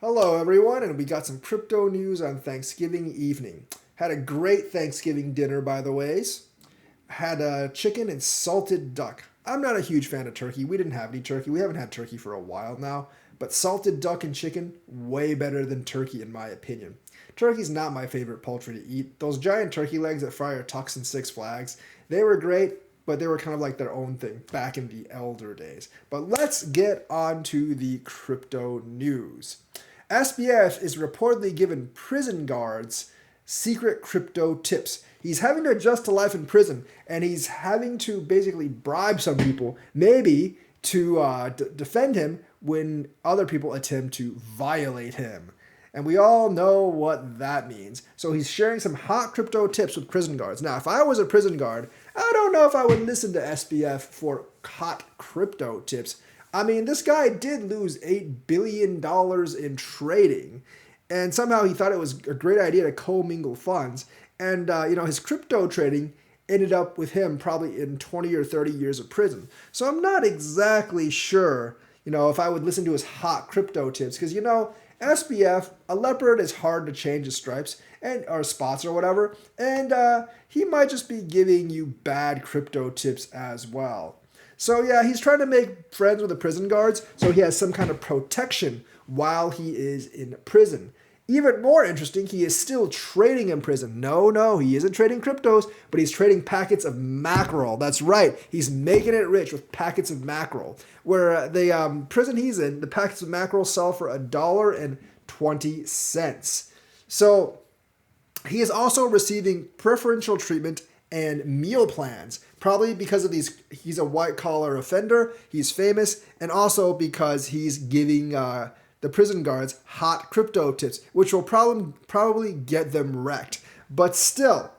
Hello, everyone, and we got some crypto news on Thanksgiving evening. Had a great Thanksgiving dinner, by the ways. Had a chicken and salted duck. I'm not a huge fan of turkey. We didn't have any turkey. We haven't had turkey for a while now, but salted duck and chicken, way better than turkey, in my opinion. Turkey's not my favorite poultry to eat. Those giant turkey legs at Friar Tuck's and Six Flags, they were great, but they were kind of like their own thing back in the elder days. But let's get on to the crypto news. SBF is reportedly given prison guards secret crypto tips. He's having to adjust to life in prison, and he's having to basically bribe some people, maybe to defend him when other people attempt to violate him. And we all know what that means. So he's sharing some hot crypto tips with prison guards. Now, if I was a prison guard, I don't know if I would listen to SBF for hot crypto tips. I mean, this guy did lose $8 billion in trading, and somehow he thought it was a great idea to commingle funds. And, his crypto trading ended up with him probably in 20 or 30 years of prison. So I'm not exactly sure, if I would listen to his hot crypto tips, because, SBF, a leopard is hard to change his stripes and or spots or whatever, and he might just be giving you bad crypto tips as well. So yeah, he's trying to make friends with the prison guards so he has some kind of protection while he is in prison. Even more interesting, he is still trading in prison. No, he isn't trading cryptos, but he's trading packets of mackerel. That's right, he's making it rich with packets of mackerel. Where the prison he's in, the packets of mackerel sell for $1.20. So he is also receiving preferential treatment and meal plans, probably because of these. He's a white collar offender, he's famous, and also because he's giving the prison guards hot crypto tips, which will probably get them wrecked. But still,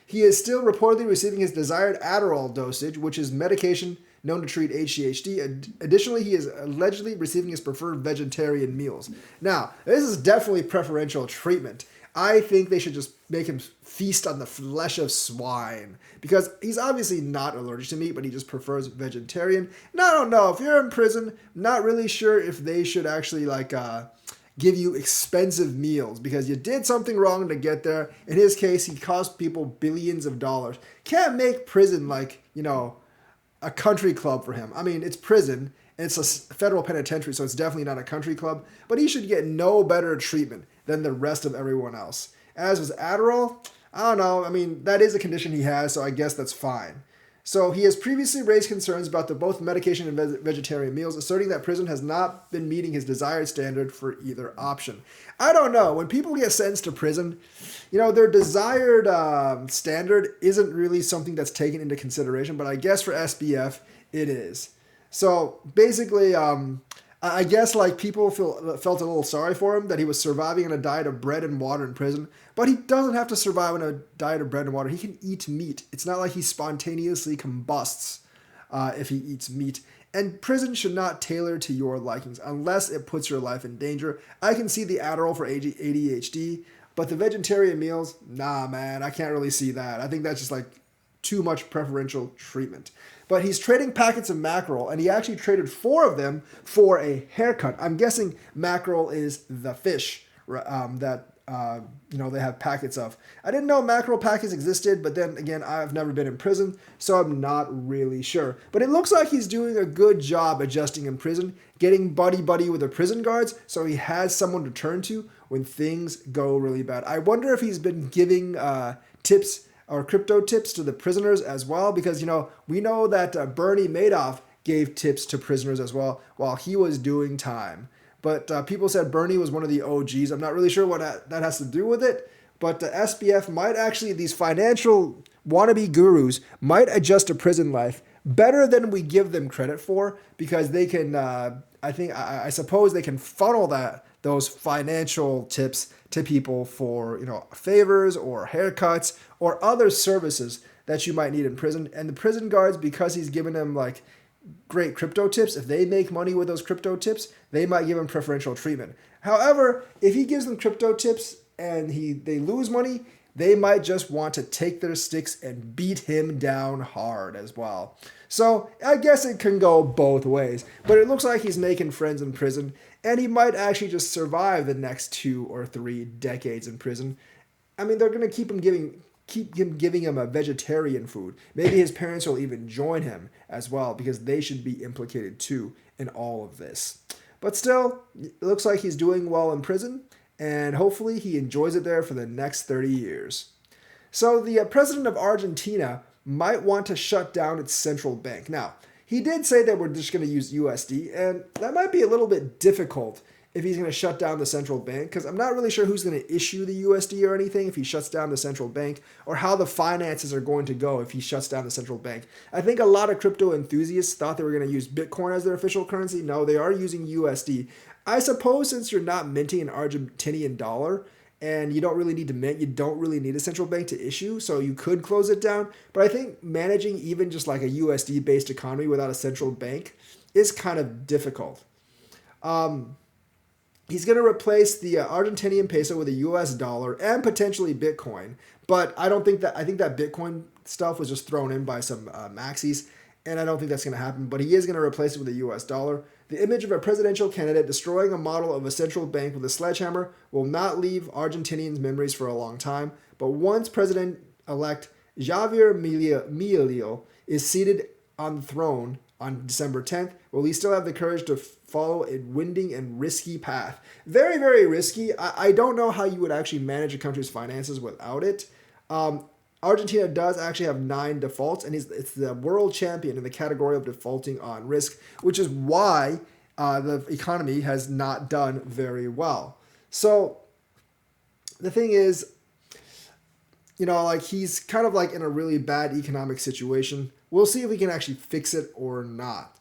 he is still reportedly receiving his desired Adderall dosage, which is medication known to treat ADHD. Additionally, he is allegedly receiving his preferred vegetarian meals. Now, this is definitely preferential treatment. I think they should just make him feast on the flesh of swine, because he's obviously not allergic to meat, but he just prefers vegetarian. And I don't know, if you're in prison, I'm not really sure if they should actually give you expensive meals because you did something wrong to get there. In his case, he cost people billions of dollars. Can't make prison a country club for him. I mean, it's prison. It's a federal penitentiary, so it's definitely not a country club. But he should get no better treatment than the rest of everyone else. As with Adderall, I don't know. I mean, that is a condition he has, so I guess that's fine. So he has previously raised concerns about both medication and vegetarian meals, asserting that prison has not been meeting his desired standard for either option. I don't know. When people get sentenced to prison, their desired standard isn't really something that's taken into consideration, but I guess for SBF, it is. So basically, I guess people felt a little sorry for him that he was surviving on a diet of bread and water in prison, but he doesn't have to survive on a diet of bread and water. He can eat meat. It's not like he spontaneously combusts if he eats meat. And prison should not tailor to your likings unless it puts your life in danger. I can see the Adderall for ADHD, but the vegetarian meals, nah, man, I can't really see that. I think that's just too much preferential treatment. But he's trading packets of mackerel, and he actually traded 4 of them for a haircut. I'm guessing mackerel is the fish that they have packets of. I didn't know mackerel packets existed, but then again, I've never been in prison, so I'm not really sure. But it looks like he's doing a good job adjusting in prison, getting buddy with the prison guards, so he has someone to turn to when things go really bad. I wonder if he's been giving tips or crypto tips to the prisoners as well, because we know that Bernie Madoff gave tips to prisoners as well while he was doing time. But people said Bernie was one of the OGs. I'm not really sure what that has to do with it, but the SBF might actually, these financial wannabe gurus might adjust to prison life better than we give them credit for, because they can, I suppose they can funnel those financial tips to people for favors or haircuts or other services that you might need in prison. And the prison guards, because he's giving them great crypto tips, if they make money with those crypto tips, they might give him preferential treatment. However, if he gives them crypto tips and they lose money, they might just want to take their sticks and beat him down hard as well. So I guess it can go both ways, but it looks like he's making friends in prison. And he might actually just survive the next 2 or 3 decades in prison. I mean, they're going to keep him giving him a vegetarian food. Maybe his parents will even join him as well because they should be implicated too in all of this. But still, it looks like he's doing well in prison, and hopefully he enjoys it there for the next 30 years. So the president of Argentina might want to shut down its central bank. Now, he did say that we're just going to use USD, and that might be a little bit difficult if he's going to shut down the central bank, because I'm not really sure who's going to issue the USD or anything if he shuts down the central bank, or how the finances are going to go if he shuts down the central bank. I think a lot of crypto enthusiasts thought they were going to use Bitcoin as their official currency. No, they are using USD. I suppose since you're not minting an Argentinian dollar, and you don't really need to mint, you don't really need a central bank to issue, so you could close it down. But I think managing even just like a USD-based economy without a central bank is kind of difficult. He's going to replace the Argentinian peso with a US dollar and potentially Bitcoin. But I think that Bitcoin stuff was just thrown in by some maxis, and I don't think that's going to happen. But he is going to replace it with a US dollar. The image of a presidential candidate destroying a model of a central bank with a sledgehammer will not leave Argentinians' memories for a long time. But once President-elect Javier Milei is seated on the throne on December 10th, will he still have the courage to follow a winding and risky path? Very, very risky. I don't know how you would actually manage a country's finances without it. Argentina does actually have 9 defaults, and it's the world champion in the category of defaulting on risk, which is why the economy has not done very well. So the thing is, like he's kind of like in a really bad economic situation. We'll see if we can actually fix it or not.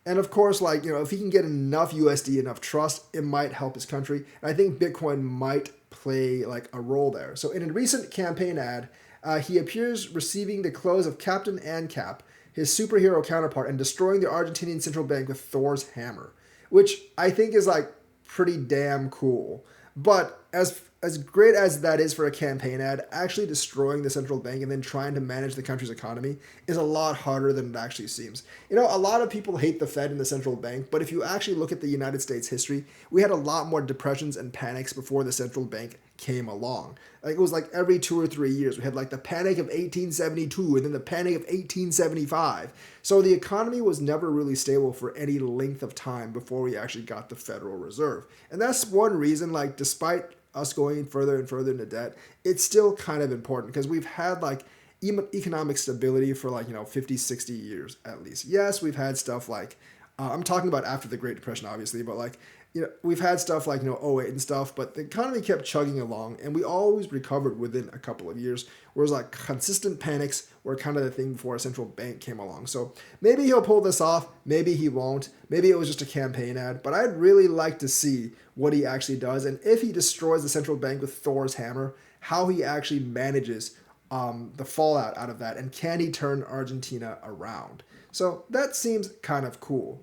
And of course, if he can get enough USD, enough trust, it might help his country. And I think Bitcoin might play like a role there. So in a recent campaign ad, he appears receiving the clothes of Captain ANCAP, his superhero counterpart, and destroying the Argentinian central bank with Thor's hammer, which I think is like pretty damn cool. But as great as that is for a campaign ad, actually destroying the central bank and then trying to manage the country's economy is a lot harder than it actually seems. A lot of people hate the Fed and the central bank, but if you actually look at the United States history, we had a lot more depressions and panics before the central bank came along. It was like every 2 or 3 years. We had like the Panic of 1872 and then the Panic of 1875. So the economy was never really stable for any length of time before we actually got the Federal Reserve. And that's one reason, despite us going further and further into debt, it's still kind of important because we've had economic stability for 50, 60 years at least. Yes, we've had stuff I'm talking about after the Great Depression, obviously, but we've had stuff like, '08 and stuff, but the economy kept chugging along and we always recovered within a couple of years, whereas consistent panics were kind of the thing before a central bank came along. So maybe he'll pull this off, maybe he won't, maybe it was just a campaign ad, but I'd really like to see what he actually does, and if he destroys the central bank with Thor's hammer, how he actually manages the fallout out of that, and can he turn Argentina around? So that seems kind of cool.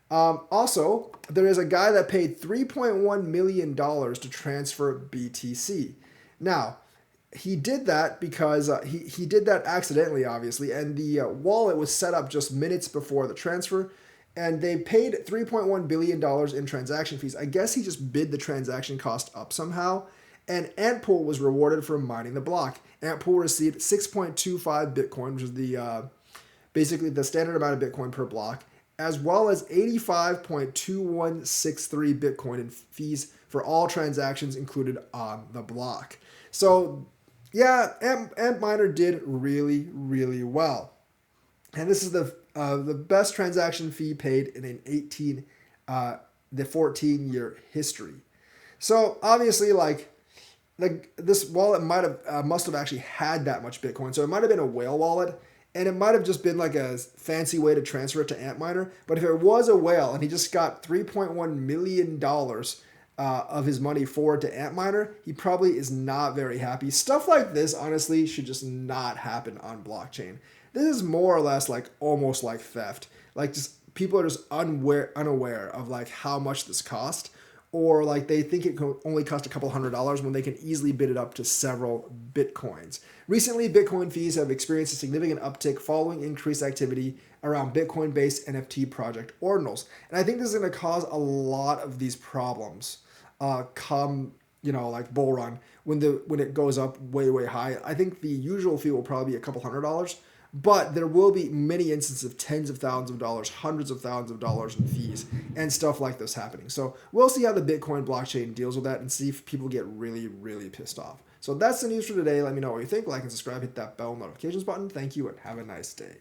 Also, there is a guy that paid $3.1 million to transfer BTC. Now, he did that because he did that accidentally, obviously, and the wallet was set up just minutes before the transfer, and they paid $3.1 billion in transaction fees. I guess he just bid the transaction cost up somehow, and Antpool was rewarded for mining the block. Antpool received 6.25 Bitcoin, which is basically the standard amount of Bitcoin per block, as well as 85.2163 Bitcoin in fees for all transactions included on the block. So, yeah, Antminer did really, really well. And this is the best transaction fee paid in the 14-year history. So, obviously, this wallet must have actually had that much Bitcoin. So, it might have been a whale wallet. And it might have just been a fancy way to transfer it to Antminer. But if it was a whale and he just got $3.1 million of his money forward to Antminer, he probably is not very happy. Stuff like this, honestly, should just not happen on blockchain. This is more or less almost like theft. Just people are just unaware of how much this cost, or like they think it could only cost a couple $100 when they can easily bid it up to several Bitcoins. Recently, Bitcoin fees have experienced a significant uptick following increased activity around Bitcoin-based NFT project Ordinals. And I think this is going to cause a lot of these problems come, like bull run when it goes up way high. I think the usual fee will probably be a couple $100, but there will be many instances of tens of thousands of dollars, hundreds of thousands of dollars in fees and stuff like this happening. So we'll see how the Bitcoin blockchain deals with that and see if people get really pissed off. So that's the news for today. Let me know what you think. Like and subscribe, hit that bell notifications button. Thank you and have a nice day.